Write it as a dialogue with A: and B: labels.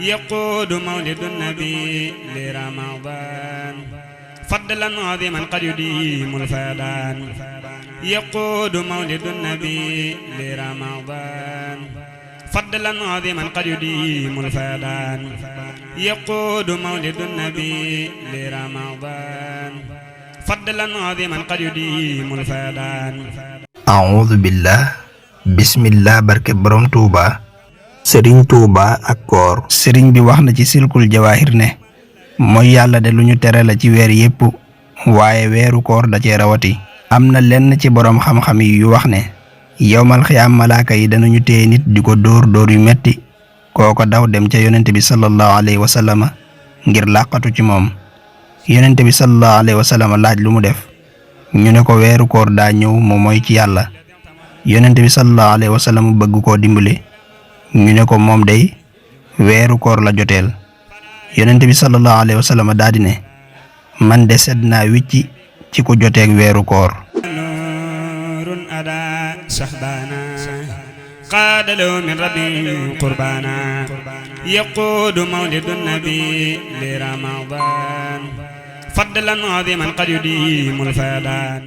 A: يقود مولد النبي لرمضان فضلا عظيما قد يديم الفدان يقود مولد النبي لرمضان فضلا عظيما قد يديم الفدان يقود مولد النبي لرمضان فضلا عظيما قد يديم الفدان
B: أعوذ بالله بسم الله barke borom Touba Serigne Touba ak koor Serigne bi wax na ci silkul jawahir ne mooy yàlla de lu ñu tere la ci weer yépp waaye weeru koor da cee rawati am na lenn ci boroom xam-xam yi yu wax ne yowmal xiyaam malaaka yi danañu téye nit di ko dóor yu metti kooko daw dem ca yonent bi sallallahu alayhi wa sallam ngir làqatu ci moom yonent bi sallallahu alayhi wa sallam laaj lu mu def ñu ne ko weeru koor daa ñëw mu mooy ci yàlla yonent bi sallallahu alayhi wa sallam bëgg koo dimbali ñu ne ko moom day weeru koor la joteel yonent bi sallallahu alayhi wa sallam daa di ne man de sedd naa wicci ci ku joteeg weeru koor
A: نور أدا شهبانا قاد له من ربي قربانا يقود مولد النبي لرمضان فضلا عظيما قد يديم الفدان